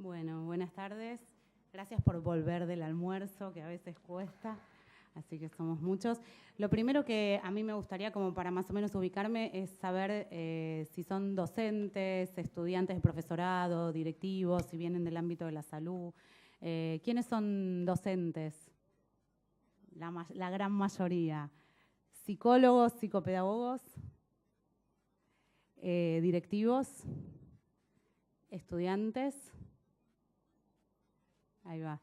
Bueno, buenas tardes. Gracias por volver del almuerzo, que a veces cuesta, así que somos muchos. Lo primero que a mí me gustaría, como para más o menos ubicarme, es saber si son docentes, estudiantes de profesorado, directivos, si vienen del ámbito de la salud. ¿Quiénes son docentes? La gran mayoría. ¿Psicólogos, psicopedagogos? ¿Directivos? ¿Estudiantes? Ahí va.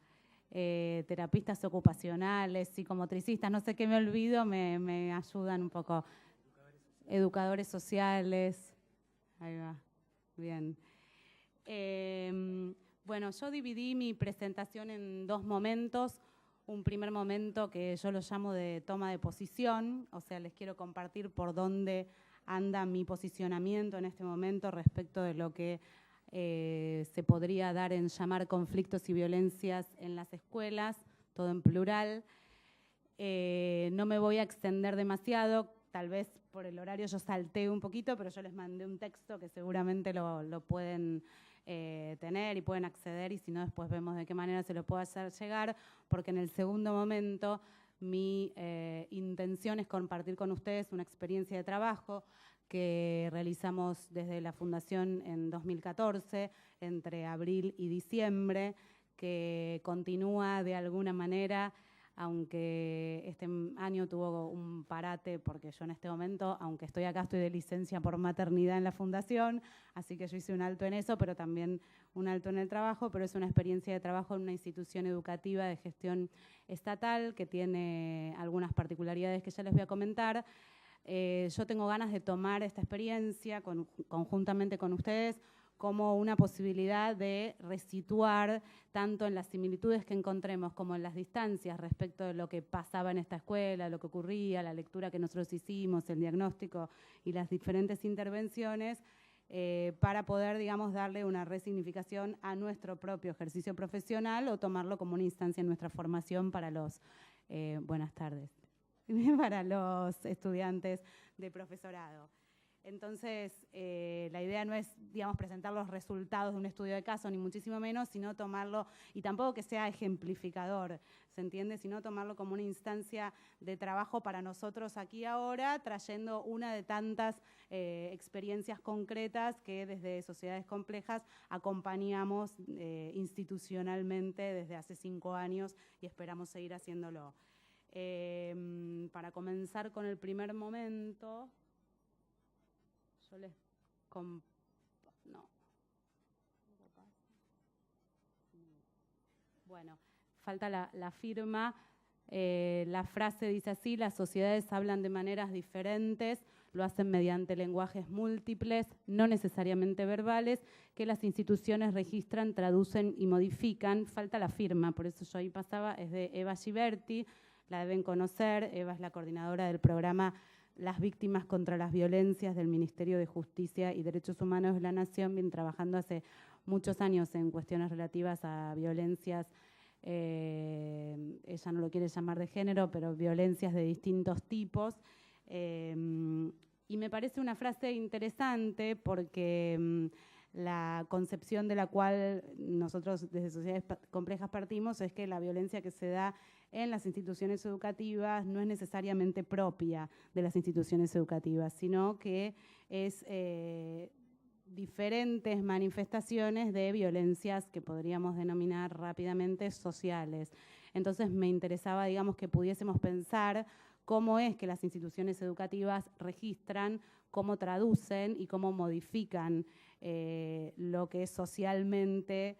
Terapistas ocupacionales, psicomotricistas, no sé qué me olvido, me ayudan un poco. Educadores sociales. Ahí va. Bien. Bueno, yo dividí mi presentación en dos momentos. Un primer momento que yo lo llamo de toma de posición, o sea, les quiero compartir por dónde anda mi posicionamiento en este momento respecto de lo que se podría dar en llamar conflictos y violencias en las escuelas, todo en plural. No me voy a extender demasiado, tal vez por el horario yo salté un poquito, pero yo les mandé un texto que seguramente lo pueden tener y pueden acceder, y si no después vemos de qué manera se lo puedo hacer llegar, porque en el segundo momento mi intención es compartir con ustedes una experiencia de trabajo que realizamos desde la Fundación en 2014, entre abril y diciembre, que continúa de alguna manera, aunque este año tuvo un parate, porque yo en este momento, aunque estoy acá, estoy de licencia por maternidad en la Fundación, así que yo hice un alto en eso, pero también un alto en el trabajo, pero es una experiencia de trabajo en una institución educativa de gestión estatal que tiene algunas particularidades que ya les voy a comentar. Yo tengo ganas de tomar esta experiencia conjuntamente con ustedes como una posibilidad de resituar tanto en las similitudes que encontremos como en las distancias respecto de lo que pasaba en esta escuela, lo que ocurría, la lectura que nosotros hicimos, el diagnóstico y las diferentes intervenciones, para poder, digamos, darle una resignificación a nuestro propio ejercicio profesional o tomarlo como una instancia en nuestra formación para los, buenas tardes, para los estudiantes de profesorado. Entonces, la idea no es, digamos, presentar los resultados de un estudio de caso, ni muchísimo menos, sino tomarlo, y tampoco que sea ejemplificador, ¿se entiende? Sino tomarlo como una instancia de trabajo para nosotros aquí ahora, trayendo una de tantas experiencias concretas que desde Sociedades Complejas acompañamos institucionalmente desde hace 5 años y esperamos seguir haciéndolo. Para comenzar con el primer momento, yo les Bueno, falta la firma. La frase dice así: las sociedades hablan de maneras diferentes, lo hacen mediante lenguajes múltiples, no necesariamente verbales, que las instituciones registran, traducen y modifican. Falta la firma, por eso yo ahí pasaba, es de Eva Giberti, la deben conocer. Eva es la coordinadora del programa Las Víctimas contra las Violencias del Ministerio de Justicia y Derechos Humanos de la Nación. Viene trabajando hace muchos años en cuestiones relativas a violencias, ella no lo quiere llamar de género, pero violencias de distintos tipos. Y me parece una frase interesante porque la concepción de la cual nosotros desde Sociedades Complejas partimos es que la violencia que se da en las instituciones educativas no es necesariamente propia de las instituciones educativas, sino que es diferentes manifestaciones de violencias que podríamos denominar rápidamente sociales. Entonces me interesaba, digamos, que pudiésemos pensar cómo es que las instituciones educativas registran, cómo traducen y cómo modifican lo que socialmente,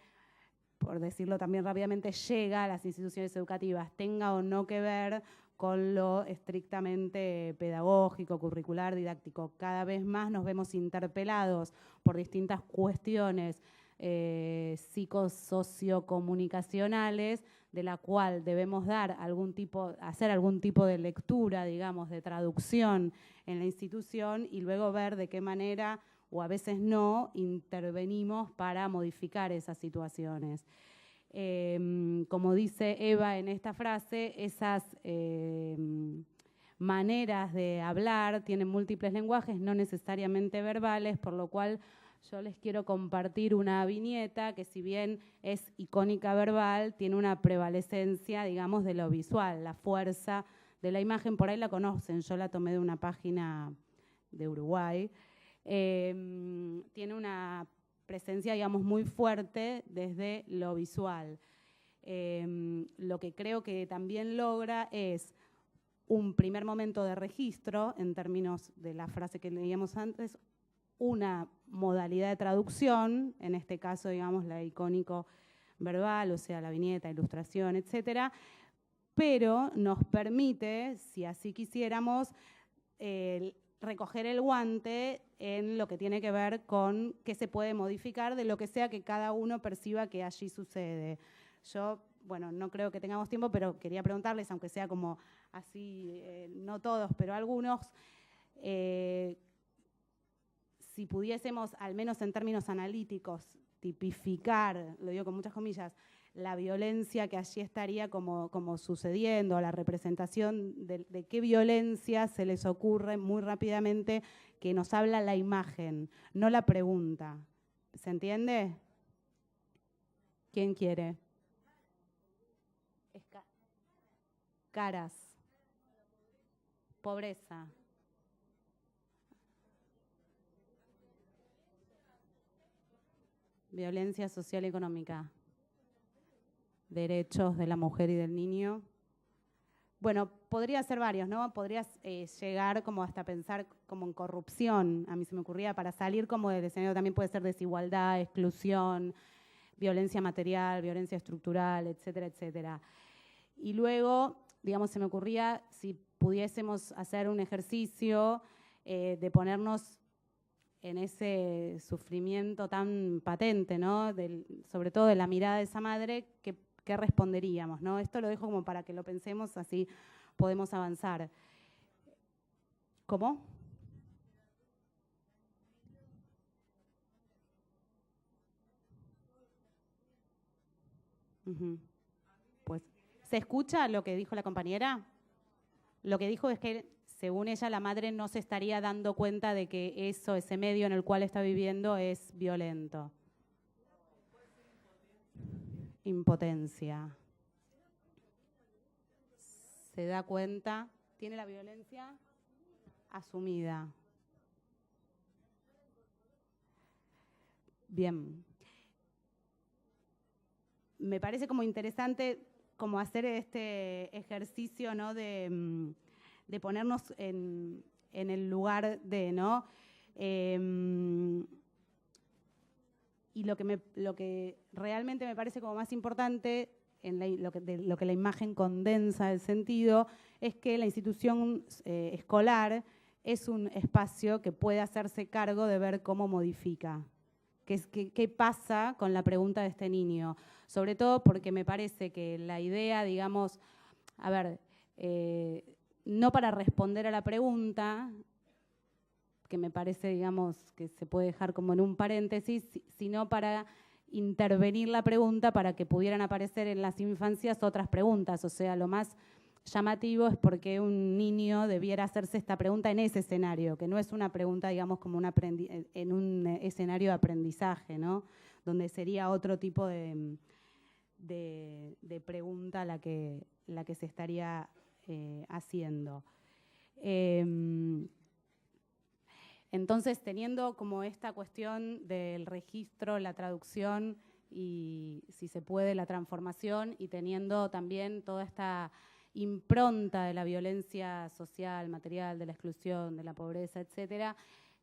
por decirlo también rápidamente, llega a las instituciones educativas, tenga o no que ver con lo estrictamente pedagógico, curricular, didáctico. Cada vez más nos vemos interpelados por distintas cuestiones psicosociocomunicacionales, de la cual debemos hacer algún tipo de lectura, digamos, de traducción en la institución y luego ver de qué manera, o a veces no, intervenimos para modificar esas situaciones. Como dice Eva en esta frase, esas maneras de hablar tienen múltiples lenguajes, no necesariamente verbales, por lo cual yo les quiero compartir una viñeta que, si bien es icónica verbal, tiene una prevalecencia, digamos, de lo visual, la fuerza de la imagen. Por ahí la conocen, yo la tomé de una página de Uruguay. Tiene una presencia, digamos, muy fuerte desde lo visual. Lo que creo que también logra es un primer momento de registro, en términos de la frase que leíamos antes, una modalidad de traducción, en este caso, digamos, la icónico verbal, o sea, la viñeta, ilustración, etcétera, pero nos permite, si así quisiéramos, recoger el guante en lo que tiene que ver con qué se puede modificar de lo que sea que cada uno perciba que allí sucede. Yo, bueno, no creo que tengamos tiempo, pero quería preguntarles, aunque sea como así, no todos, pero algunos, si pudiésemos, al menos en términos analíticos, tipificar, lo digo con muchas comillas, la violencia que allí estaría como sucediendo, la representación de qué violencia se les ocurre muy rápidamente, que nos habla la imagen, no la pregunta. ¿Se entiende? ¿Quién quiere? Caras. Pobreza. Violencia social y económica. Derechos de la mujer y del niño. Bueno, podría ser varios, ¿no? Podrías llegar como hasta pensar como en corrupción, a mí se me ocurría, para salir como del escenario. También puede ser desigualdad, exclusión, violencia material, violencia estructural, etcétera, etcétera. Y luego, digamos, se me ocurría si pudiésemos hacer un ejercicio de ponernos en ese sufrimiento tan patente, ¿no? Sobre todo de la mirada de esa madre, ¿qué responderíamos, ¿no? Esto lo dejo como para que lo pensemos, así podemos avanzar. ¿Cómo? Pues, ¿se escucha lo que dijo la compañera? Lo que dijo es que, según ella, la madre no se estaría dando cuenta de que ese medio en el cual está viviendo es violento. Impotencia. Se da cuenta, tiene la violencia asumida. Bien. Me parece como interesante como hacer este ejercicio, ¿no? de ponernos en el lugar de, ¿no? Y lo que realmente me parece como más importante, lo que la imagen condensa el sentido, es que la institución escolar es un espacio que puede hacerse cargo de ver cómo modifica. ¿Qué pasa con la pregunta de este niño? Sobre todo porque me parece que la idea, digamos, a ver, no para responder a la pregunta, que me parece, digamos, que se puede dejar como en un paréntesis, sino para intervenir la pregunta para que pudieran aparecer en las infancias otras preguntas. O sea, lo más llamativo es por qué un niño debiera hacerse esta pregunta en ese escenario, que no es una pregunta, digamos, como en un escenario de aprendizaje, ¿no? Donde sería otro tipo de pregunta la que se estaría haciendo. Entonces, teniendo como esta cuestión del registro, la traducción y, si se puede, la transformación, y teniendo también toda esta impronta de la violencia social, material, de la exclusión, de la pobreza, etcétera,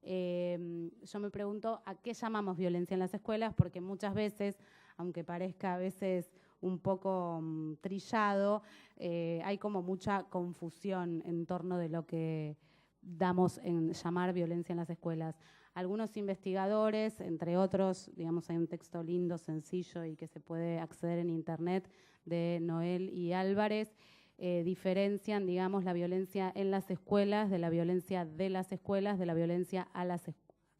yo me pregunto a qué llamamos violencia en las escuelas, porque muchas veces, aunque parezca a veces un poco trillado, hay como mucha confusión en torno de lo que damos en llamar violencia en las escuelas. Algunos investigadores, entre otros, digamos, hay un texto lindo, sencillo y que se puede acceder en internet, de Noel y Álvarez, diferencian, digamos, la violencia en las escuelas de la violencia de las escuelas, de la violencia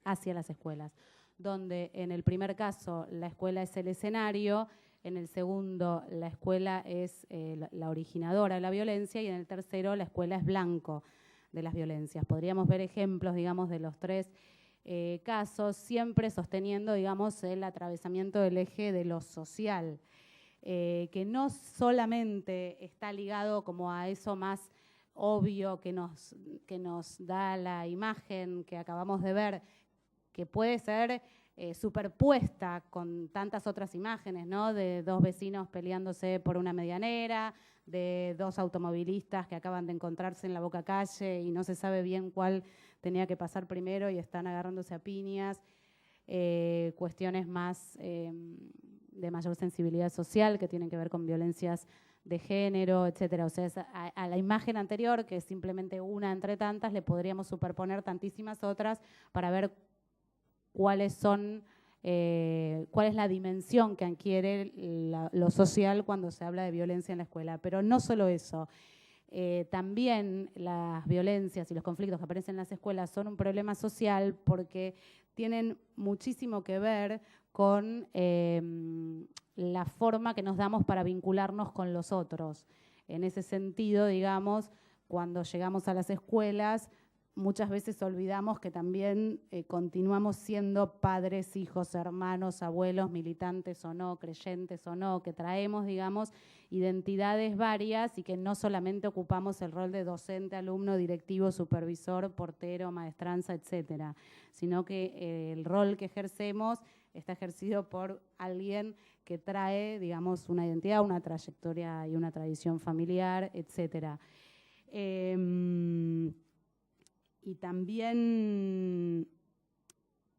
hacia las escuelas, donde en el primer caso la escuela es el escenario, en el segundo la escuela es la originadora de la violencia, y en el tercero la escuela es blanco de las violencias. Podríamos ver ejemplos, digamos, de los tres casos, siempre sosteniendo, digamos, el atravesamiento del eje de lo social, que no solamente está ligado como a eso más obvio que nos da la imagen que acabamos de ver, que puede ser superpuesta con tantas otras imágenes, ¿no? De dos vecinos peleándose por una medianera, de dos automovilistas que acaban de encontrarse en la Boca Calle y no se sabe bien cuál tenía que pasar primero y están agarrándose a piñas, cuestiones más de mayor sensibilidad social que tienen que ver con violencias de género, etcétera. O sea, a la imagen anterior, que es simplemente una entre tantas, le podríamos superponer tantísimas otras para ver cuál es la dimensión que adquiere lo social cuando se habla de violencia en la escuela. Pero no solo eso, también las violencias y los conflictos que aparecen en las escuelas son un problema social porque tienen muchísimo que ver con la forma que nos damos para vincularnos con los otros. En ese sentido, digamos, cuando llegamos a las escuelas, muchas veces olvidamos que también continuamos siendo padres, hijos, hermanos, abuelos, militantes o no, creyentes o no, que traemos, digamos, identidades varias y que no solamente ocupamos el rol de docente, alumno, directivo, supervisor, portero, maestranza, etcétera, sino que el rol que ejercemos está ejercido por alguien que trae, digamos, una identidad, una trayectoria y una tradición familiar, etcétera. Y también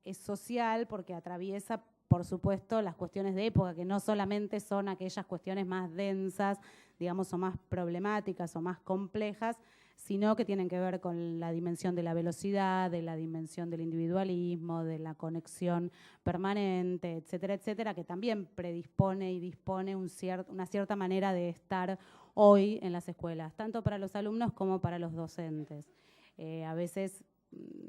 es social porque atraviesa, por supuesto, las cuestiones de época, que no solamente son aquellas cuestiones más densas, digamos, o más problemáticas o más complejas, sino que tienen que ver con la dimensión de la velocidad, de la dimensión del individualismo, de la conexión permanente, etcétera, etcétera, que también predispone y dispone una cierta manera de estar hoy en las escuelas, tanto para los alumnos como para los docentes. A veces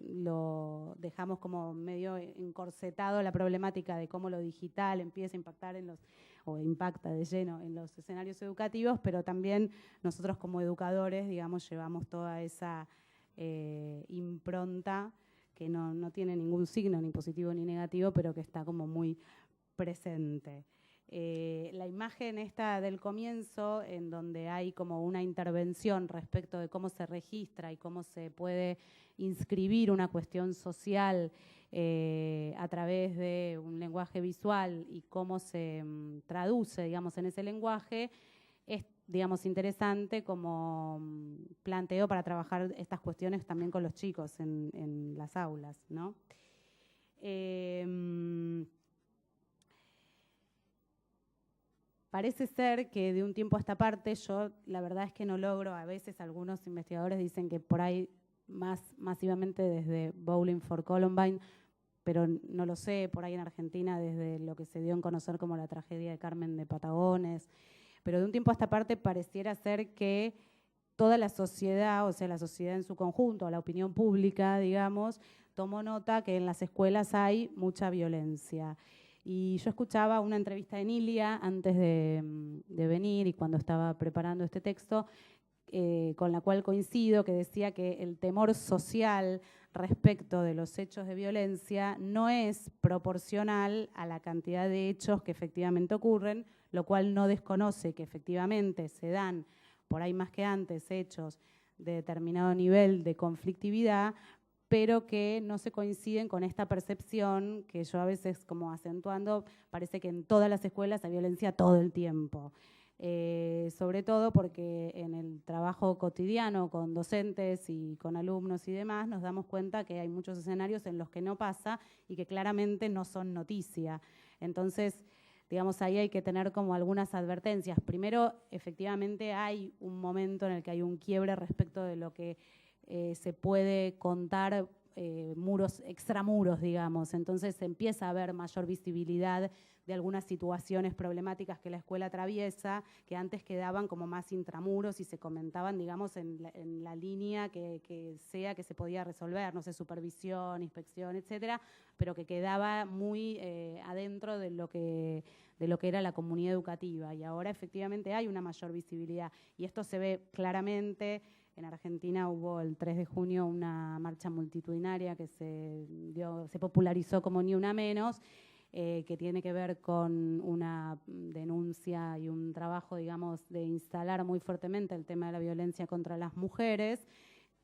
lo dejamos como medio encorsetado la problemática de cómo lo digital empieza a impactar o impacta de lleno en los escenarios educativos, pero también nosotros como educadores, digamos, llevamos toda esa impronta que no tiene ningún signo, ni positivo ni negativo, pero que está como muy presente. La imagen esta del comienzo, en donde hay como una intervención respecto de cómo se registra y cómo se puede inscribir una cuestión social a través de un lenguaje visual y cómo se traduce, digamos, en ese lenguaje, es, digamos, interesante como planteo para trabajar estas cuestiones también con los chicos en las aulas, ¿no? Parece ser que de un tiempo a esta parte, yo la verdad es que no logro, a veces algunos investigadores dicen que por ahí más masivamente desde Bowling for Columbine, pero no lo sé, por ahí en Argentina desde lo que se dio en conocer como la tragedia de Carmen de Patagones, pero de un tiempo a esta parte pareciera ser que toda la sociedad, o sea, la sociedad en su conjunto, la opinión pública, digamos, tomó nota que en las escuelas hay mucha violencia. Y yo escuchaba una entrevista de Nilia antes de venir y cuando estaba preparando este texto, con la cual coincido, que decía que el temor social respecto de los hechos de violencia no es proporcional a la cantidad de hechos que efectivamente ocurren, lo cual no desconoce que efectivamente se dan, por ahí más que antes, hechos de determinado nivel de conflictividad, pero que no se coinciden con esta percepción que yo a veces como acentuando, parece que en todas las escuelas hay violencia todo el tiempo. Sobre todo porque en el trabajo cotidiano con docentes y con alumnos y demás nos damos cuenta que hay muchos escenarios en los que no pasa y que claramente no son noticia. Entonces, digamos, ahí hay que tener como algunas advertencias. Primero, efectivamente hay un momento en el que hay un quiebre respecto de lo que se puede contar muros, extramuros, digamos. Entonces empieza a haber mayor visibilidad de algunas situaciones problemáticas que la escuela atraviesa, que antes quedaban como más intramuros y se comentaban, digamos, en la línea que sea que se podía resolver, no sé, supervisión, inspección, etcétera, pero que quedaba muy adentro de lo que era la comunidad educativa. Y ahora efectivamente hay una mayor visibilidad. Y esto se ve claramente. En Argentina hubo el 3 de junio una marcha multitudinaria que se popularizó como Ni Una Menos, que tiene que ver con una denuncia y un trabajo, digamos, de instalar muy fuertemente el tema de la violencia contra las mujeres,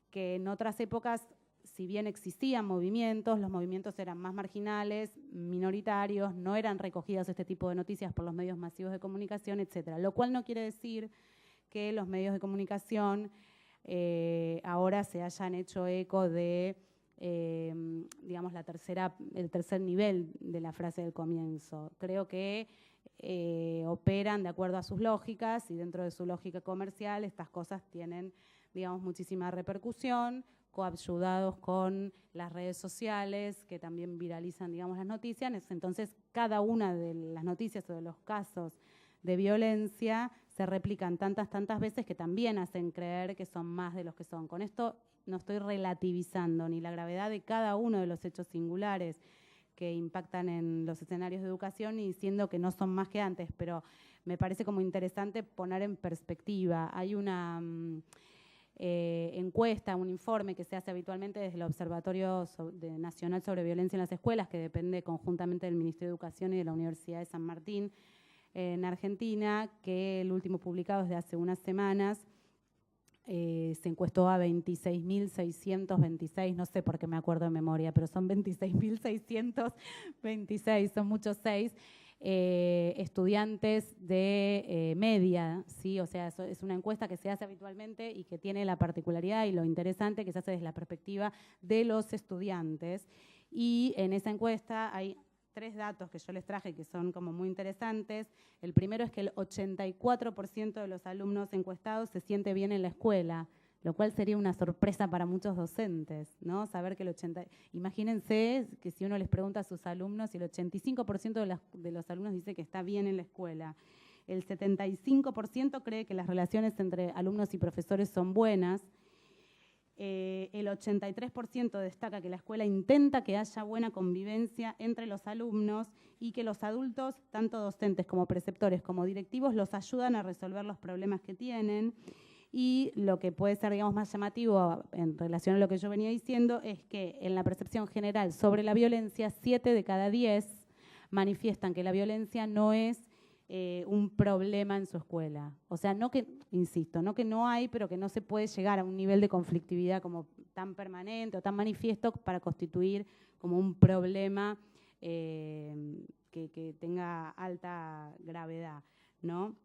que en otras épocas, si bien existían movimientos, los movimientos eran más marginales, minoritarios, no eran recogidas este tipo de noticias por los medios masivos de comunicación, etcétera. Lo cual no quiere decir que los medios de comunicación ahora se hayan hecho eco de, digamos, el tercer nivel de la frase del comienzo. Creo que operan de acuerdo a sus lógicas y dentro de su lógica comercial estas cosas tienen, digamos, muchísima repercusión, coayudados con las redes sociales que también viralizan, digamos, las noticias. Entonces, cada una de las noticias o de los casos de violencia se replican tantas veces que también hacen creer que son más de los que son. Con esto no estoy relativizando ni la gravedad de cada uno de los hechos singulares que impactan en los escenarios de educación y diciendo que no son más que antes, pero me parece como interesante poner en perspectiva. Hay una encuesta, un informe que se hace habitualmente desde el Observatorio Nacional sobre Violencia en las Escuelas, que depende conjuntamente del Ministerio de Educación y de la Universidad de San Martín, en Argentina, que el último publicado es de hace unas semanas. Se encuestó a 26.626, no sé por qué me acuerdo de memoria, pero son 26.626, son muchos 6, estudiantes de media, ¿sí? O sea, es una encuesta que se hace habitualmente y que tiene la particularidad y lo interesante que se hace desde la perspectiva de los estudiantes. Y en esa encuesta hay 3 datos que yo les traje que son como muy interesantes. El primero es que el 84% de los alumnos encuestados se siente bien en la escuela, lo cual sería una sorpresa para muchos docentes, ¿no? Saber que imagínense que si uno les pregunta a sus alumnos y el 85% de los alumnos dice que está bien en la escuela. El 75% cree que las relaciones entre alumnos y profesores son buenas. El 83% destaca que la escuela intenta que haya buena convivencia entre los alumnos y que los adultos, tanto docentes como preceptores como directivos, los ayudan a resolver los problemas que tienen. Y lo que puede ser, digamos, más llamativo en relación a lo que yo venía diciendo es que en la percepción general sobre la violencia, 7 de cada 10 manifiestan que la violencia no es un problema en su escuela. O sea, no que, insisto, no que no hay, pero que no se puede llegar a un nivel de conflictividad como tan permanente o tan manifiesto para constituir como un problema que tenga alta gravedad, ¿no?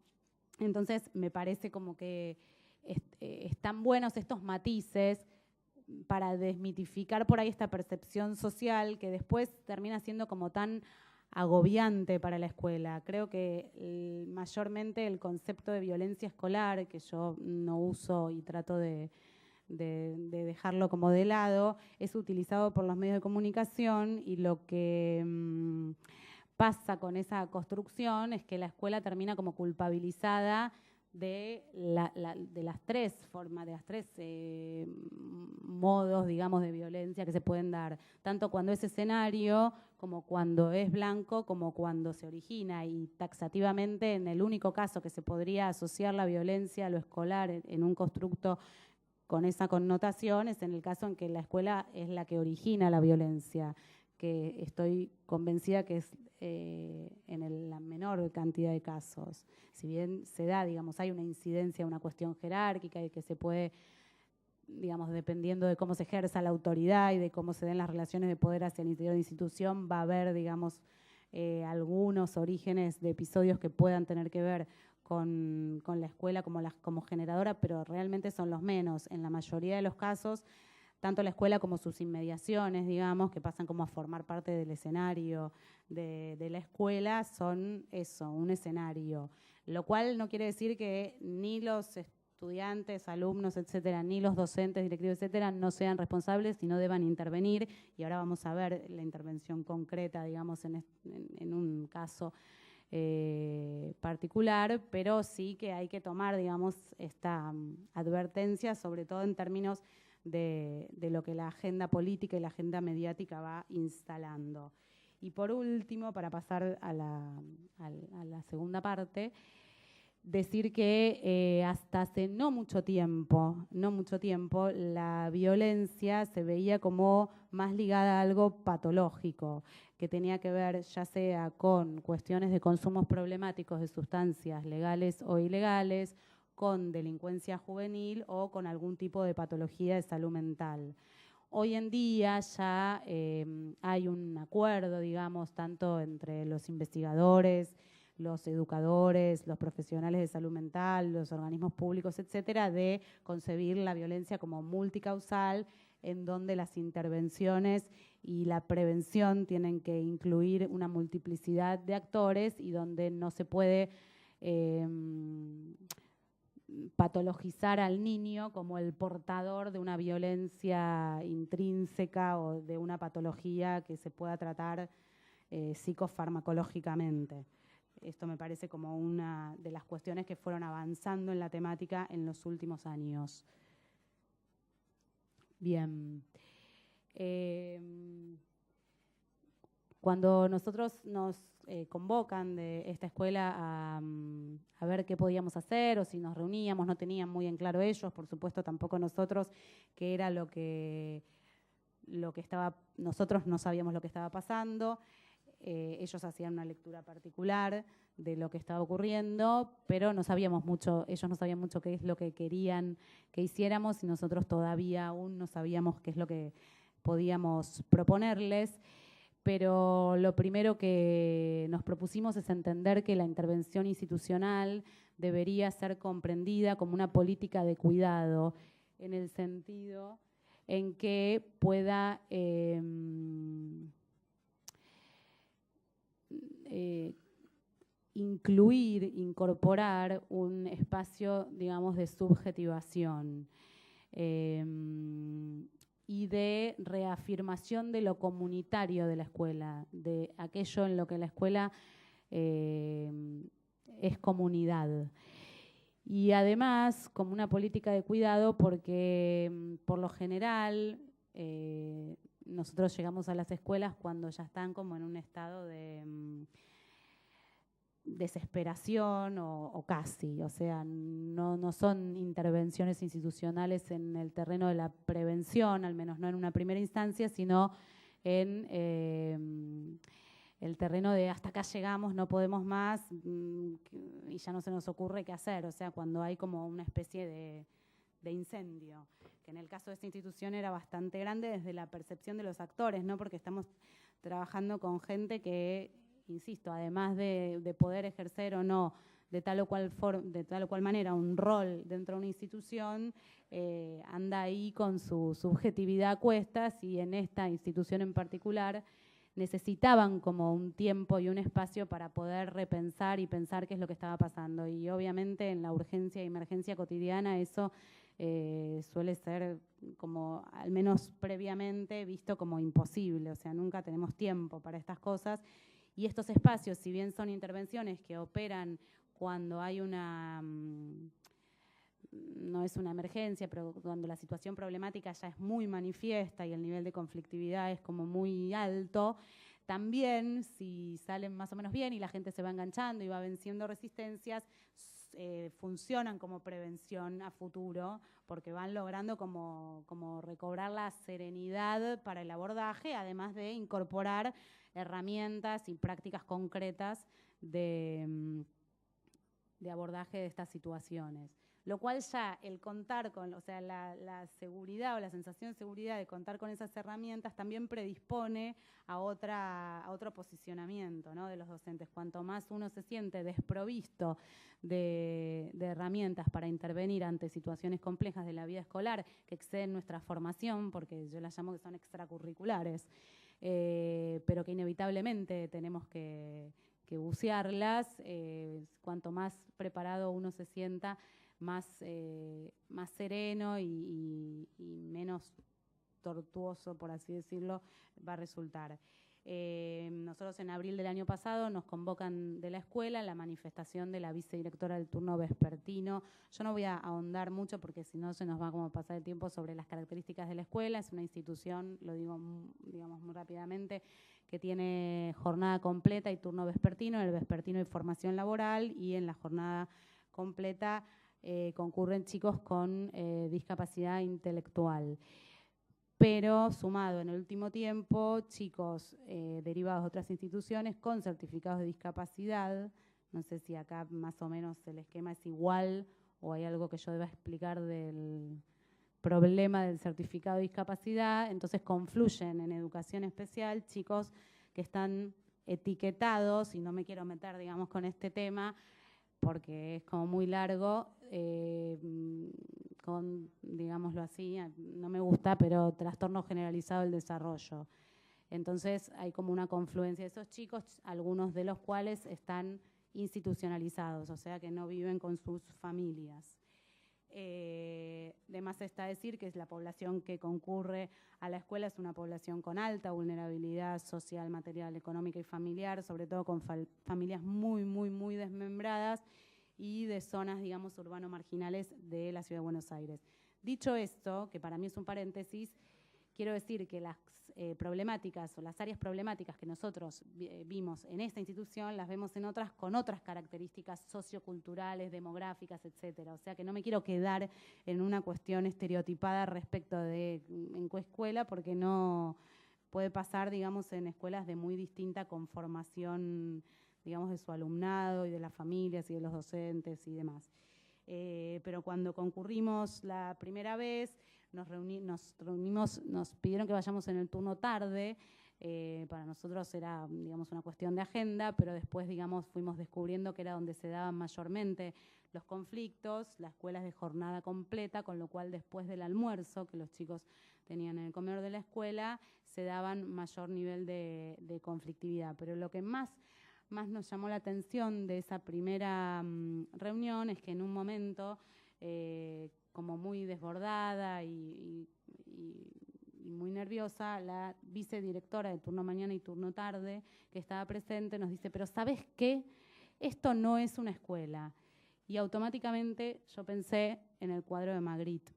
Entonces, me parece como que están buenos estos matices para desmitificar por ahí esta percepción social que después termina siendo como tan agobiante para la escuela. Creo que mayormente el concepto de violencia escolar, que yo no uso y trato de dejarlo como de lado, es utilizado por los medios de comunicación y lo que pasa con esa construcción es que la escuela termina como culpabilizada de las 3 formas, de las 3 modos, digamos, de violencia que se pueden dar, tanto cuando es escenario, como cuando es blanco, como cuando se origina. Y taxativamente, en el único caso que se podría asociar la violencia a lo escolar en un constructo con esa connotación es en el caso en que la escuela es la que origina la violencia, que estoy convencida que es en la menor cantidad de casos. Si bien se da, digamos, hay una incidencia, una cuestión jerárquica y que se puede, digamos, dependiendo de cómo se ejerza la autoridad y de cómo se den las relaciones de poder hacia el interior de la institución, va a haber, digamos, algunos orígenes de episodios que puedan tener que ver con la escuela como generadora, pero realmente son los menos. En la mayoría de los casos, tanto la escuela como sus inmediaciones, digamos, que pasan como a formar parte del escenario de la escuela, son eso, un escenario. Lo cual no quiere decir que ni los estudiantes, alumnos, etcétera, ni los docentes, directivos, etcétera, no sean responsables y no deban intervenir. Y ahora vamos a ver la intervención concreta, digamos, en un caso particular, pero sí que hay que tomar, digamos, esta advertencia, sobre todo en términos de lo que la agenda política y la agenda mediática va instalando. Y por último, para pasar a la segunda parte, decir que hasta hace no mucho tiempo, la violencia se veía como más ligada a algo patológico, que tenía que ver ya sea con cuestiones de consumos problemáticos de sustancias legales o ilegales, con delincuencia juvenil o con algún tipo de patología de salud mental. Hoy en día ya hay un acuerdo, digamos, tanto entre los investigadores, los educadores, los profesionales de salud mental, los organismos públicos, etcétera, de concebir la violencia como multicausal, en donde las intervenciones y la prevención tienen que incluir una multiplicidad de actores y donde no se puede patologizar al niño como el portador de una violencia intrínseca o de una patología que se pueda tratar psicofarmacológicamente. Esto me parece como una de las cuestiones que fueron avanzando en la temática en los últimos años. Bien. Cuando nosotros nos convocan de esta escuela a ver qué podíamos hacer o si nos reuníamos, no tenían muy en claro ellos, por supuesto tampoco nosotros, qué era lo que estaba, nosotros no sabíamos lo que estaba pasando. Ellos hacían una lectura particular de lo que estaba ocurriendo, pero no sabíamos mucho, ellos no sabían mucho qué es lo que querían que hiciéramos y nosotros todavía aún no sabíamos qué es lo que podíamos proponerles. Pero lo primero que nos propusimos es entender que la intervención institucional debería ser comprendida como una política de cuidado, en el sentido en que pueda incorporar un espacio, digamos, de subjetivación y de reafirmación de lo comunitario de la escuela, de aquello en lo que la escuela es comunidad. Y además, como una política de cuidado, porque por lo general nosotros llegamos a las escuelas cuando ya están como en un estado de desesperación o casi, o sea, no son intervenciones institucionales en el terreno de la prevención, al menos no en una primera instancia, sino en el terreno de hasta acá llegamos, no podemos más y ya no se nos ocurre qué hacer, o sea, cuando hay como una especie de incendio, que en el caso de esta institución era bastante grande desde la percepción de los actores, ¿no? Porque estamos trabajando con gente que, insisto, además de poder ejercer o no de tal o cual manera un rol dentro de una institución, anda ahí con su subjetividad a cuestas, y en esta institución en particular necesitaban como un tiempo y un espacio para poder repensar y pensar qué es lo que estaba pasando. Y obviamente en la urgencia y emergencia cotidiana eso suele ser como, al menos previamente, visto como imposible, o sea, nunca tenemos tiempo para estas cosas. Y estos espacios, si bien son intervenciones que operan cuando hay no es una emergencia, pero cuando la situación problemática ya es muy manifiesta y el nivel de conflictividad es como muy alto, también si salen más o menos bien y la gente se va enganchando y va venciendo resistencias, funcionan como prevención a futuro, porque van logrando como recobrar la serenidad para el abordaje, además de incorporar herramientas y prácticas concretas de abordaje de estas situaciones. Lo cual ya el contar con, o sea, la seguridad o la sensación de seguridad de contar con esas herramientas también predispone a otro posicionamiento, ¿no?, de los docentes. Cuanto más uno se siente desprovisto de herramientas para intervenir ante situaciones complejas de la vida escolar que exceden nuestra formación, porque yo las llamo que son extracurriculares, pero que inevitablemente tenemos que bucearlas, cuanto más preparado uno se sienta, más sereno y menos tortuoso, por así decirlo, va a resultar. Nosotros en abril del año pasado nos convocan de la escuela la manifestación de la vicedirectora del turno vespertino. Yo no voy a ahondar mucho porque si no se nos va como a pasar el tiempo sobre las características de la escuela. Es una institución, lo digo digamos muy rápidamente, que tiene jornada completa y turno vespertino. En el vespertino hay formación laboral y en la jornada completa concurren chicos con discapacidad intelectual. Pero sumado en el último tiempo, chicos derivados de otras instituciones con certificados de discapacidad. No sé si acá más o menos el esquema es igual o hay algo que yo deba explicar del problema del certificado de discapacidad. Entonces confluyen en educación especial chicos que están etiquetados, y no me quiero meter, digamos, con este tema, porque es como muy largo, con, digámoslo así, no me gusta, pero trastorno generalizado del desarrollo. Entonces hay como una confluencia de esos chicos, algunos de los cuales están institucionalizados, o sea que no viven con sus familias. De más está decir que es la población que concurre a la escuela es una población con alta vulnerabilidad social, material, económica y familiar, sobre todo con familias muy desmembradas y de zonas, digamos, urbano-marginales de la Ciudad de Buenos Aires. Dicho esto, que para mí es un paréntesis, quiero decir que las problemáticas o las áreas problemáticas que nosotros vimos en esta institución las vemos en otras con otras características socioculturales, demográficas, etcétera. O sea que no me quiero quedar en una cuestión estereotipada respecto de en qué escuela, porque no puede pasar, digamos, en escuelas de muy distinta conformación, digamos, de su alumnado y de las familias y de los docentes y demás. Pero cuando concurrimos la primera vez, nos reunimos, nos pidieron que vayamos en el turno tarde. Para nosotros era, digamos, una cuestión de agenda, pero después, digamos, fuimos descubriendo que era donde se daban mayormente los conflictos. La escuela es de jornada completa, con lo cual después del almuerzo que los chicos tenían en el comedor de la escuela, se daban mayor nivel de conflictividad. Pero lo que más nos llamó la atención de esa primera reunión es que en un momento, como muy desbordada y muy nerviosa, la vicedirectora de turno mañana y turno tarde, que estaba presente, nos dice, pero ¿sabes qué? Esto no es una escuela. Y automáticamente yo pensé en el cuadro de Magritte.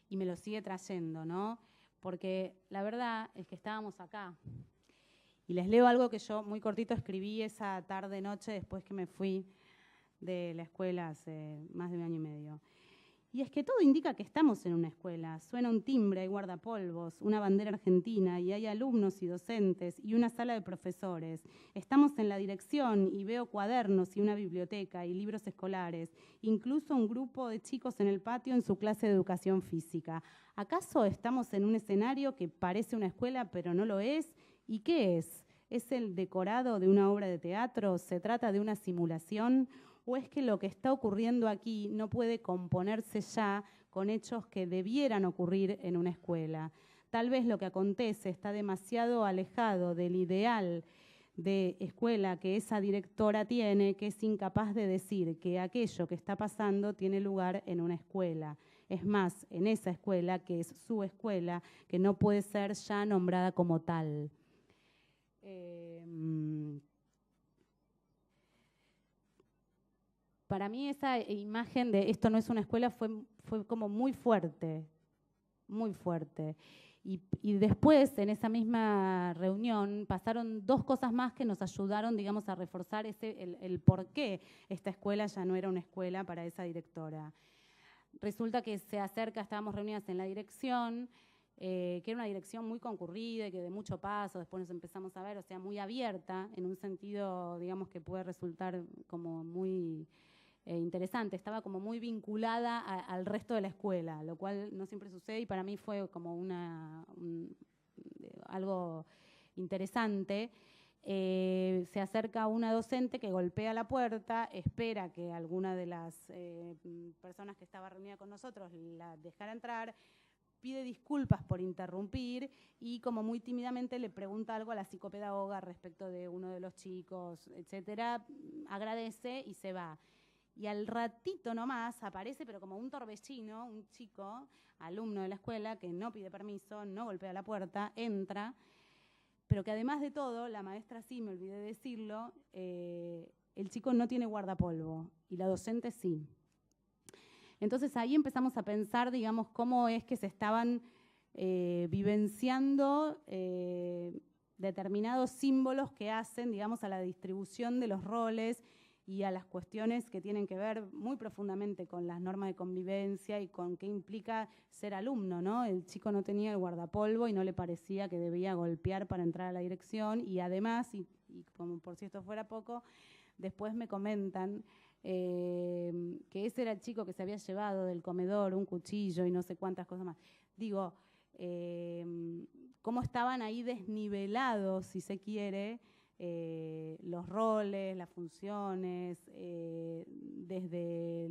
Y me lo sigue trayendo, ¿no? Porque la verdad es que estábamos acá. Y les leo algo que yo muy cortito escribí esa tarde-noche después que me fui de la escuela hace más de un año y medio. Y es que todo indica que estamos en una escuela. Suena un timbre, hay guardapolvos, una bandera argentina y hay alumnos y docentes y una sala de profesores. Estamos en la dirección y veo cuadernos y una biblioteca y libros escolares, incluso un grupo de chicos en el patio en su clase de educación física. ¿Acaso estamos en un escenario que parece una escuela pero no lo es? ¿Y qué es? ¿Es el decorado de una obra de teatro? ¿Se trata de una simulación? ¿O es que lo que está ocurriendo aquí no puede componerse ya con hechos que debieran ocurrir en una escuela? Tal vez lo que acontece está demasiado alejado del ideal de escuela que esa directora tiene, que es incapaz de decir que aquello que está pasando tiene lugar en una escuela. Es más, en esa escuela, que es su escuela, que no puede ser ya nombrada como tal. Para mí esa imagen de esto no es una escuela fue como muy fuerte, muy fuerte. Y después, en esa misma reunión, pasaron dos cosas más que nos ayudaron, digamos, a reforzar el por qué esta escuela ya no era una escuela para esa directora. Resulta que se acerca, estábamos reunidas en la dirección, que era una dirección muy concurrida y que de mucho paso, después nos empezamos a ver, o sea, muy abierta, en un sentido, digamos, que puede resultar como muy interesante, estaba como muy vinculada al resto de la escuela, lo cual no siempre sucede y para mí fue como algo interesante. Se acerca una docente que golpea la puerta, espera que alguna de las personas que estaba reunida con nosotros la dejara entrar, pide disculpas por interrumpir y como muy tímidamente le pregunta algo a la psicopedagoga respecto de uno de los chicos, etcétera, agradece y se va. y al ratito nomás aparece, pero como un torbellino, un chico, alumno de la escuela, que no pide permiso, no golpea la puerta, entra, pero que además de todo, la maestra sí, me olvidé de decirlo, el chico no tiene guardapolvo y la docente sí. Entonces ahí empezamos a pensar, digamos, cómo es que se estaban vivenciando determinados símbolos que hacen, digamos, a la distribución de los roles y a las cuestiones que tienen que ver muy profundamente con las normas de convivencia y con qué implica ser alumno, ¿no? El chico no tenía el guardapolvo y no le parecía que debía golpear para entrar a la dirección, y además, y como por si esto fuera poco, después me comentan que ese era el chico que se había llevado del comedor un cuchillo y no sé cuántas cosas más. Digo, cómo estaban ahí desnivelados, si se quiere, los roles, las funciones, desde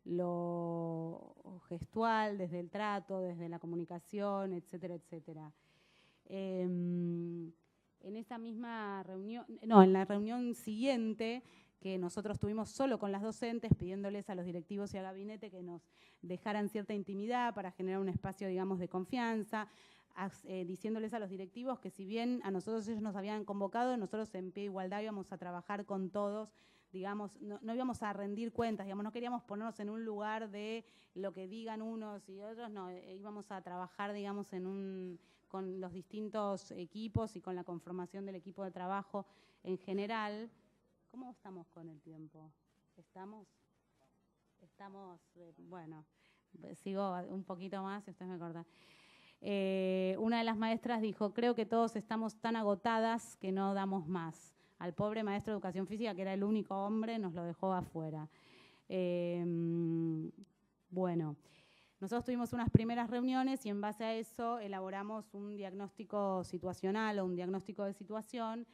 lo gestual, desde el trato, desde la comunicación, etcétera, etcétera. En esa misma reunión, no, en la reunión siguiente, que nosotros tuvimos solo con las docentes, pidiéndoles a los directivos y al gabinete que nos dejaran cierta intimidad para generar un espacio, digamos, de confianza, diciéndoles a los directivos que si bien a nosotros ellos nos habían convocado, nosotros en Pie de Igualdad íbamos a trabajar con todos, digamos, no íbamos a rendir cuentas, digamos, no queríamos ponernos en un lugar de lo que digan unos y otros, no, íbamos a trabajar, digamos, con los distintos equipos y con la conformación del equipo de trabajo en general. ¿Cómo estamos con el tiempo? ¿Estamos, bueno, sigo un poquito más y ustedes me cortan. Una de las maestras dijo, creo que todos estamos tan agotadas que no damos más. Al pobre maestro de educación física, que era el único hombre, nos lo dejó afuera. Bueno, nosotros tuvimos unas primeras reuniones y en base a eso elaboramos un diagnóstico situacional o un diagnóstico de situación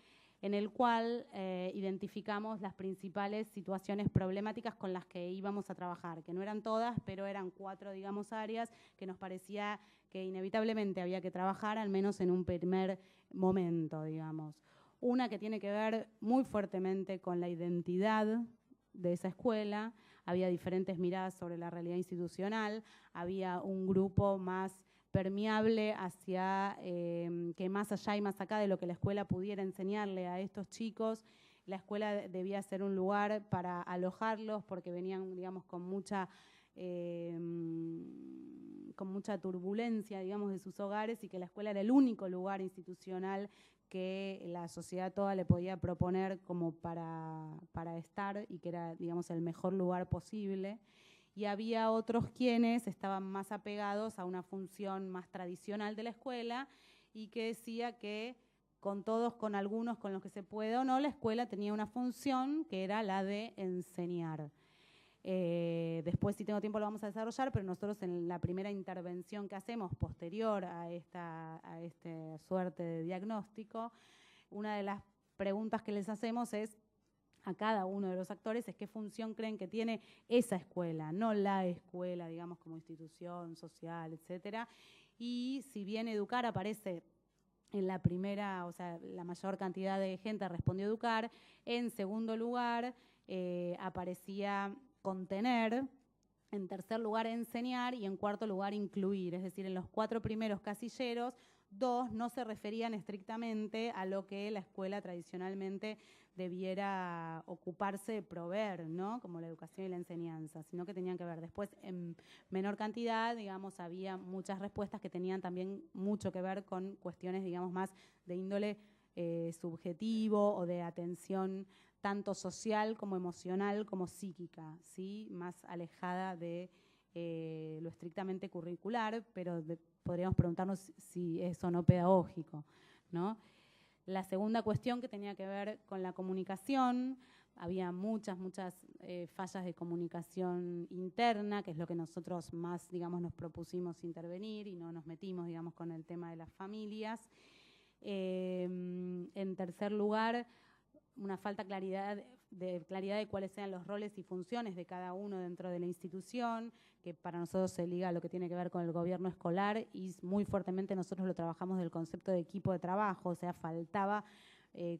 en el cual identificamos las principales situaciones problemáticas con las que íbamos a trabajar, que no eran todas, pero eran 4, digamos, áreas que nos parecía que inevitablemente había que trabajar, al menos en un primer momento, digamos. Una que tiene que ver muy fuertemente con la identidad de esa escuela, había diferentes miradas sobre la realidad institucional, había un grupo más permeable hacia que más allá y más acá de lo que la escuela pudiera enseñarle a estos chicos, la escuela debía ser un lugar para alojarlos porque venían, digamos, con mucha turbulencia, digamos, de sus hogares, y que la escuela era el único lugar institucional que la sociedad toda le podía proponer como para estar, y que era, digamos, el mejor lugar posible. Y había otros quienes estaban más apegados a una función más tradicional de la escuela y que decía que con todos, con algunos, con los que se puede o no, la escuela tenía una función que era la de enseñar. Después, si tengo tiempo, lo vamos a desarrollar, pero nosotros en la primera intervención que hacemos posterior a esta suerte de diagnóstico, una de las preguntas que les hacemos es a cada uno de los actores es qué función creen que tiene esa escuela, no la escuela, digamos, como institución social, etcétera. Y si bien educar aparece en la primera, o sea, la mayor cantidad de gente respondió educar, en segundo lugar aparecía contener, en tercer lugar enseñar y en cuarto lugar incluir. Es decir, en los 4 primeros casilleros, 2 no se referían estrictamente a lo que la escuela tradicionalmente debiera ocuparse de proveer, ¿no? Como la educación y la enseñanza, sino que tenían que ver. Después, en menor cantidad, digamos, había muchas respuestas que tenían también mucho que ver con cuestiones, digamos, más de índole subjetivo o de atención tanto social como emocional como psíquica, ¿sí? Más alejada de lo estrictamente curricular, pero podríamos preguntarnos si es o no pedagógico, ¿no? La segunda cuestión, que tenía que ver con la comunicación, había muchas fallas de comunicación interna, que es lo que nosotros más, digamos, nos propusimos intervenir y no nos metimos, digamos, con el tema de las familias. En tercer lugar, una falta de claridad de cuáles sean los roles y funciones de cada uno dentro de la institución, que para nosotros se liga a lo que tiene que ver con el gobierno escolar, y muy fuertemente nosotros lo trabajamos del concepto de equipo de trabajo, o sea, faltaba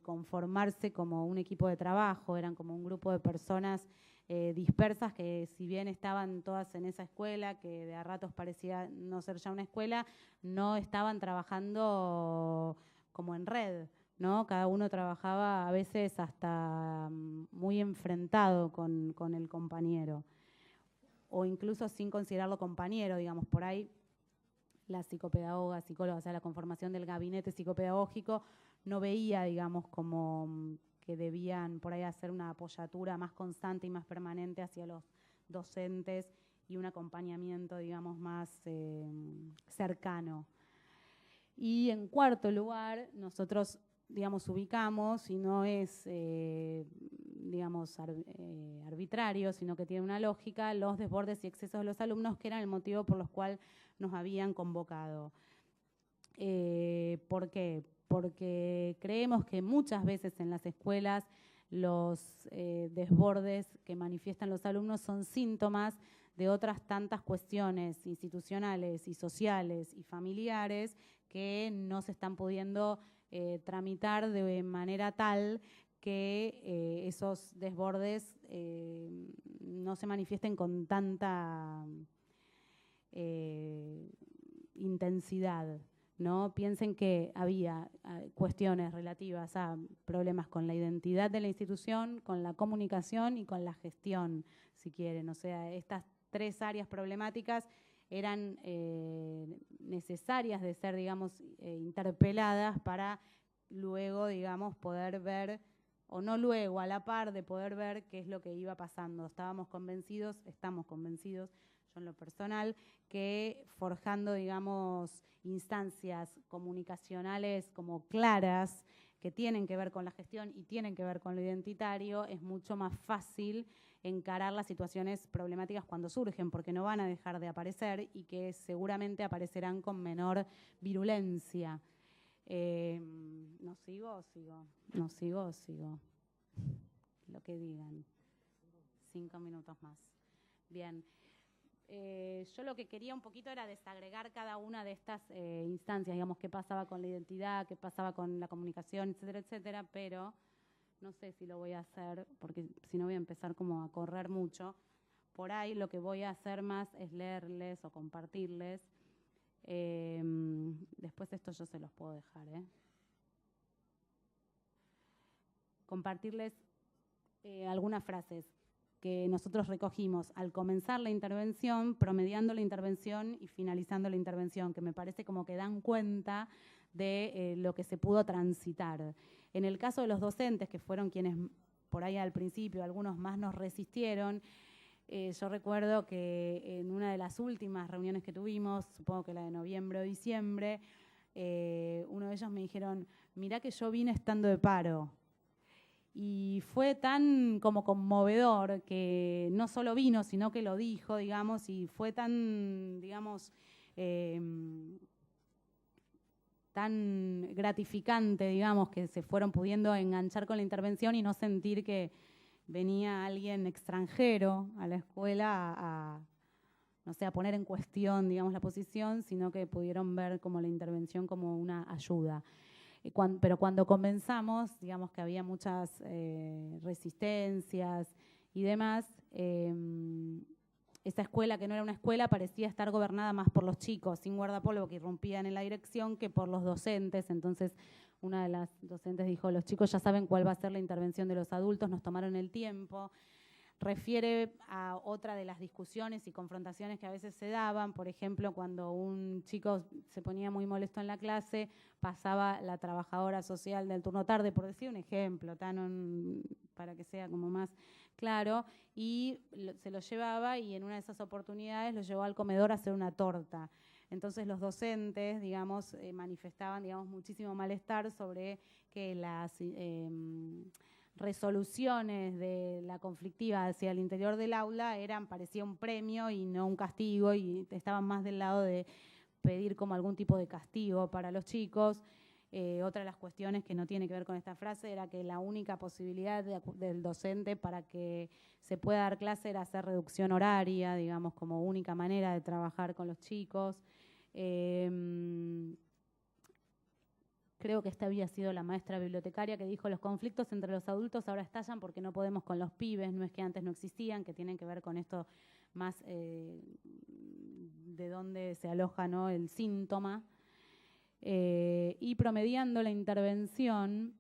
conformarse como un equipo de trabajo, eran como un grupo de personas dispersas que si bien estaban todas en esa escuela, que de a ratos parecía no ser ya una escuela, no estaban trabajando como en red, ¿no? Cada uno trabajaba a veces hasta muy enfrentado con el compañero, o incluso sin considerarlo compañero, digamos, por ahí la psicopedagoga, psicóloga, o sea, la conformación del gabinete psicopedagógico no veía, digamos, como que debían por ahí hacer una apoyatura más constante y más permanente hacia los docentes y un acompañamiento, digamos, más cercano. Y en cuarto lugar, nosotros, digamos, ubicamos, y no es, digamos, arbitrario, sino que tiene una lógica, los desbordes y excesos de los alumnos, que eran el motivo por los cuales nos habían convocado. ¿Por qué? Porque creemos que muchas veces en las escuelas los desbordes que manifiestan los alumnos son síntomas de otras tantas cuestiones institucionales y sociales y familiares que no se están pudiendo tramitar de manera tal que esos desbordes no se manifiesten con tanta intensidad, ¿no? Piensen que había cuestiones relativas a problemas con la identidad de la institución, con la comunicación y con la gestión, si quieren. O sea, estas tres áreas problemáticas eran necesarias de ser, digamos, interpeladas para luego, digamos, poder ver, o no luego, a la par de poder ver qué es lo que iba pasando. Estamos convencidos, yo en lo personal, que forjando, digamos, instancias comunicacionales como claras, que tienen que ver con la gestión y tienen que ver con lo identitario, es mucho más fácil encarar las situaciones problemáticas cuando surgen, porque no van a dejar de aparecer y que seguramente aparecerán con menor virulencia. ¿No sigo o sigo? No sigo o sigo. Lo que digan. 5 minutos más. Bien. Yo lo que quería un poquito era desagregar cada una de estas instancias, digamos, qué pasaba con la identidad, qué pasaba con la comunicación, etcétera, etcétera, pero no sé si lo voy a hacer, porque si no voy a empezar como a correr mucho. Por ahí lo que voy a hacer más es leerles o compartirles. Después esto yo se los puedo dejar, compartirles algunas frases que nosotros recogimos al comenzar la intervención, promediando la intervención y finalizando la intervención, que me parece como que dan cuenta de lo que se pudo transitar. En el caso de los docentes, que fueron quienes por ahí al principio, algunos más nos resistieron, yo recuerdo que en una de las últimas reuniones que tuvimos, supongo que la de noviembre o diciembre, uno de ellos me dijeron, mirá que yo vine estando de paro. Y fue tan como conmovedor que no solo vino, sino que lo dijo, digamos, y fue tan, digamos, tan gratificante, digamos, que se fueron pudiendo enganchar con la intervención y no sentir que venía alguien extranjero a la escuela no sé, a poner en cuestión, digamos, la posición, sino que pudieron ver como la intervención como una ayuda. Pero cuando comenzamos, digamos que había muchas resistencias y demás, esa escuela, que no era una escuela, parecía estar gobernada más por los chicos, sin guardapolvo, que irrumpían en la dirección, que por los docentes. Entonces, una de las docentes dijo, los chicos ya saben cuál va a ser la intervención de los adultos, nos tomaron el tiempo. Refiere a otra de las discusiones y confrontaciones que a veces se daban, por ejemplo, cuando un chico se ponía muy molesto en la clase, pasaba la trabajadora social del turno tarde, por decir un ejemplo, para que sea como más claro, y se lo llevaba y en una de esas oportunidades lo llevó al comedor a hacer una torta. Entonces los docentes, digamos, manifestaban, digamos, muchísimo malestar sobre que las resoluciones de la conflictiva hacia el interior del aula parecía un premio y no un castigo, y estaban más del lado de pedir como algún tipo de castigo para los chicos. Otra de las cuestiones que no tiene que ver con esta frase era que la única posibilidad del docente para que se pueda dar clase era hacer reducción horaria, digamos, como única manera de trabajar con los chicos. creo que esta había sido la maestra bibliotecaria que dijo: los conflictos entre los adultos ahora estallan porque no podemos con los pibes, no es que antes no existían, que tienen que ver con esto más de dónde se aloja, ¿no?, el síntoma. Y promediando la intervención,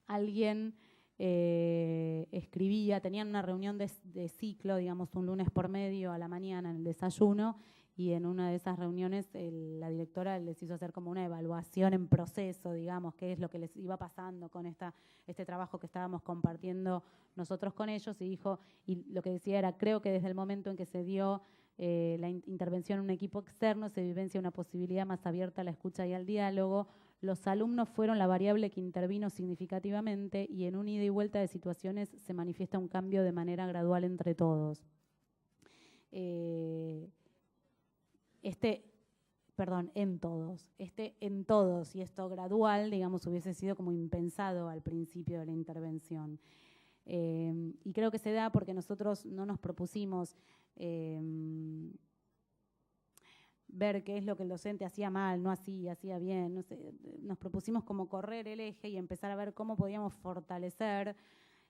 alguien escribía, tenían una reunión de ciclo, digamos, un lunes por medio a la mañana en el desayuno, y en una de esas reuniones la directora les hizo hacer como una evaluación en proceso, digamos, qué es lo que les iba pasando con este trabajo que estábamos compartiendo nosotros con ellos, y dijo, y lo que decía era: creo que desde el momento en que se dio la intervención en un equipo externo se vivencia una posibilidad más abierta a la escucha y al diálogo. Los alumnos fueron la variable que intervino significativamente y en un ida y vuelta de situaciones se manifiesta un cambio de manera gradual entre todos. En todos, y esto gradual, digamos, hubiese sido como impensado al principio de la intervención. Y creo que se da porque nosotros no nos propusimos ver qué es lo que el docente hacía mal, no hacía bien, no sé, nos propusimos como correr el eje y empezar a ver cómo podíamos fortalecer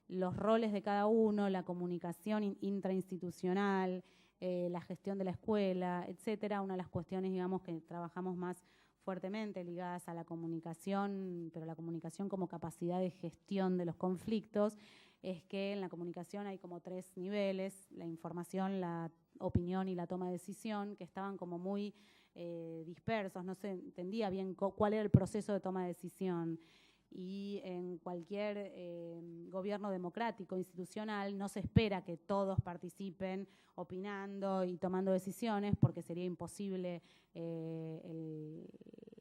los roles de cada uno, la comunicación intrainstitucional, la gestión de la escuela, etcétera. Una de las cuestiones, digamos, que trabajamos más fuertemente ligadas a la comunicación, pero la comunicación como capacidad de gestión de los conflictos, es que en la comunicación hay como 3 niveles: la información, la opinión y la toma de decisión, que estaban como muy dispersos, no se entendía bien cuál era el proceso de toma de decisión. Y en cualquier gobierno democrático, institucional, no se espera que todos participen opinando y tomando decisiones, porque sería imposible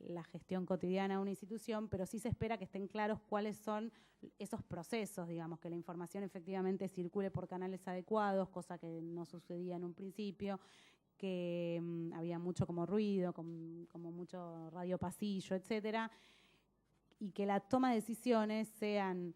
la gestión cotidiana de una institución, pero sí se espera que estén claros cuáles son esos procesos, digamos, que la información efectivamente circule por canales adecuados, cosa que no sucedía en un principio, que había mucho como ruido, como mucho radio pasillo, etcétera, y que la toma de decisiones sean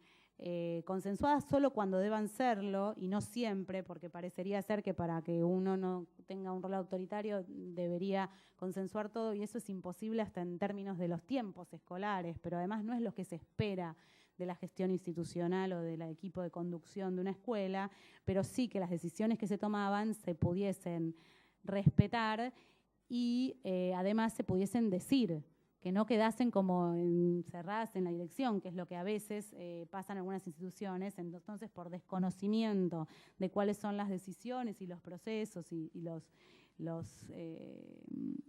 consensuadas solo cuando deban serlo y no siempre, porque parecería ser que para que uno no tenga un rol autoritario debería consensuar todo, y eso es imposible hasta en términos de los tiempos escolares, pero además no es lo que se espera de la gestión institucional o del equipo de conducción de una escuela, pero sí que las decisiones que se tomaban se pudiesen respetar y además se pudiesen decir, que no quedasen como encerradas en la dirección, que es lo que a veces pasa en algunas instituciones. Entonces, por desconocimiento de cuáles son las decisiones y los procesos y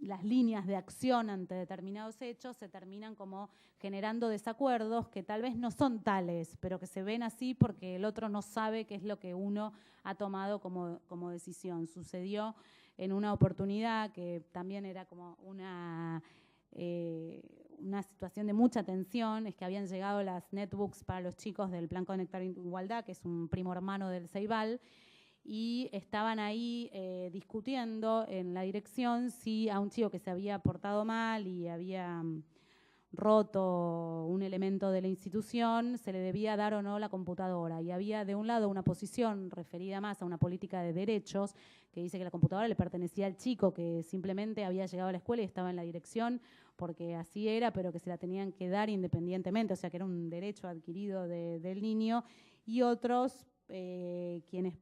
las líneas de acción ante determinados hechos, se terminan como generando desacuerdos que tal vez no son tales, pero que se ven así porque el otro no sabe qué es lo que uno ha tomado como decisión. Sucedió en una oportunidad que también era como una situación de mucha tensión, es que habían llegado las netbooks para los chicos del Plan Conectar Igualdad, que es un primo hermano del Ceibal, y estaban ahí discutiendo en la dirección si a un chico que se había portado mal y había roto un elemento de la institución se le debía dar o no la computadora, y había de un lado una posición referida más a una política de derechos que dice que la computadora le pertenecía al chico, que simplemente había llegado a la escuela y estaba en la dirección porque así era, pero que se la tenían que dar independientemente, o sea que era un derecho adquirido del niño, y otros quienes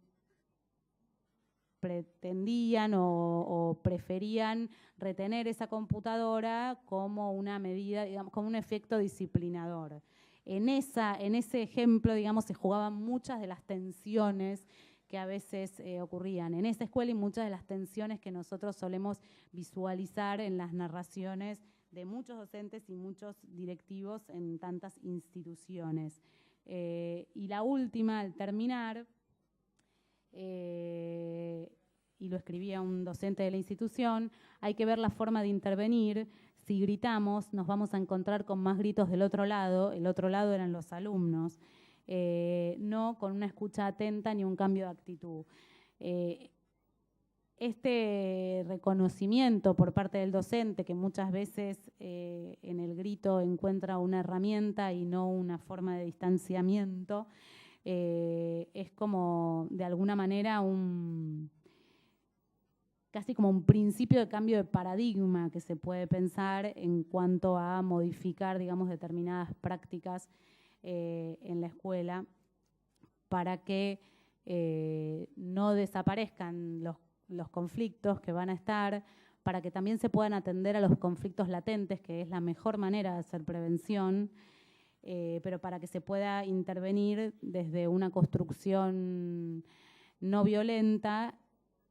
pretendían o preferían retener esa computadora como una medida, digamos, como un efecto disciplinador. En ese ejemplo, digamos, se jugaban muchas de las tensiones que a veces ocurrían en esa escuela y muchas de las tensiones que nosotros solemos visualizar en las narraciones de muchos docentes y muchos directivos en tantas instituciones. Y la última, al terminar, y lo escribía un docente de la institución: hay que ver la forma de intervenir. Si gritamos, nos vamos a encontrar con más gritos del otro lado. El otro lado eran los alumnos, no con una escucha atenta ni un cambio de actitud. Este reconocimiento por parte del docente, que muchas veces en el grito encuentra una herramienta y no una forma de distanciamiento, es como de alguna manera casi como un principio de cambio de paradigma que se puede pensar en cuanto a modificar, digamos, determinadas prácticas en la escuela para que no desaparezcan los conflictos que van a estar, para que también se puedan atender a los conflictos latentes, que es la mejor manera de hacer prevención, pero para que se pueda intervenir desde una construcción no violenta,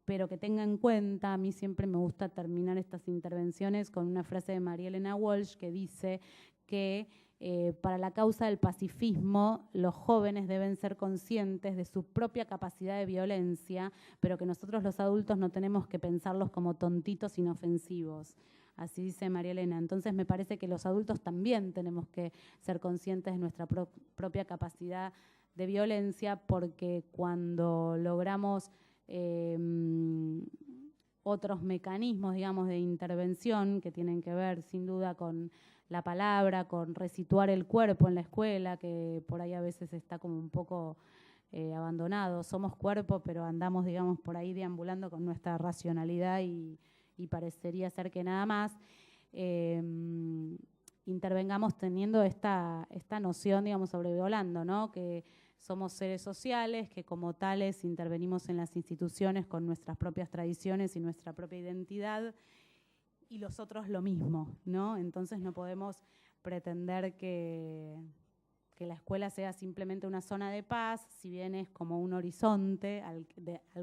pero que tenga en cuenta, a mí siempre me gusta terminar estas intervenciones con una frase de María Elena Walsh que dice que para la causa del pacifismo los jóvenes deben ser conscientes de su propia capacidad de violencia, pero que nosotros los adultos no tenemos que pensarlos como tontitos inofensivos. Así dice María Elena. Entonces me parece que los adultos también tenemos que ser conscientes de nuestra propia capacidad de violencia, porque cuando logramos otros mecanismos, digamos, de intervención que tienen que ver sin duda con la palabra, con resituar el cuerpo en la escuela, que por ahí a veces está como un poco abandonado. Somos cuerpo, pero andamos, digamos, por ahí deambulando con nuestra racionalidad y parecería ser que nada más. Intervengamos teniendo esta noción, digamos, sobrevolando, ¿no? Que somos seres sociales, que como tales intervenimos en las instituciones con nuestras propias tradiciones y nuestra propia identidad, y los otros lo mismo, ¿no? Entonces no podemos pretender que la escuela sea simplemente una zona de paz, si bien es como un horizonte al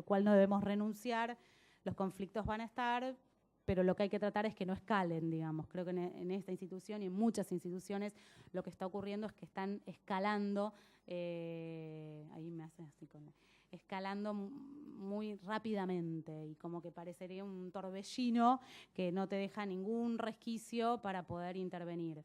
cual no debemos renunciar. Los conflictos van a estar, pero lo que hay que tratar es que no escalen, digamos. Creo que en esta institución y en muchas instituciones lo que está ocurriendo es que están escalando, ahí me hace así escalando muy rápidamente y como que parecería un torbellino que no te deja ningún resquicio para poder intervenir.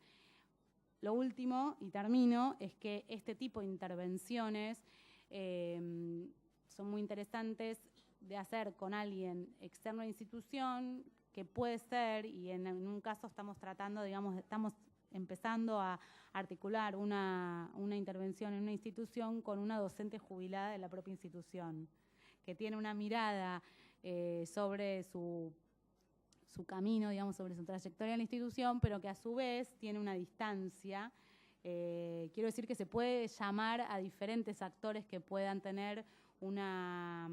Lo último, y termino, es que este tipo de intervenciones son muy interesantes de hacer con alguien externo a la institución, que puede ser, y en un caso estamos tratando, digamos, estamos empezando a articular una intervención en una institución con una docente jubilada de la propia institución, que tiene una mirada sobre su camino, digamos, sobre su trayectoria en la institución, pero que a su vez tiene una distancia. Quiero decir que se puede llamar a diferentes actores que puedan tener una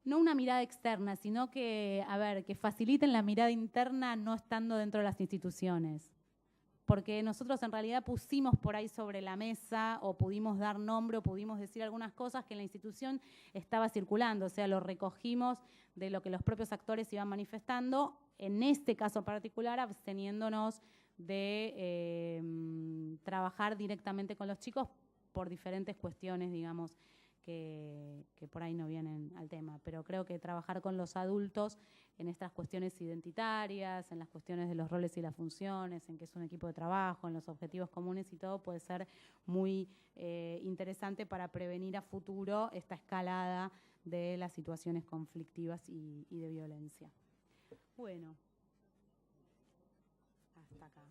no una mirada externa, sino que, que faciliten la mirada interna no estando dentro de las instituciones. Porque nosotros en realidad pusimos por ahí sobre la mesa o pudimos dar nombre o pudimos decir algunas cosas que en la institución estaba circulando, o sea, lo recogimos de lo que los propios actores iban manifestando, en este caso particular absteniéndonos de trabajar directamente con los chicos por diferentes cuestiones, digamos, que por ahí no vienen al tema. Pero creo que trabajar con los adultos en estas cuestiones identitarias, en las cuestiones de los roles y las funciones, en que es un equipo de trabajo, en los objetivos comunes y todo, puede ser muy interesante para prevenir a futuro esta escalada de las situaciones conflictivas y de violencia. Bueno, hasta acá.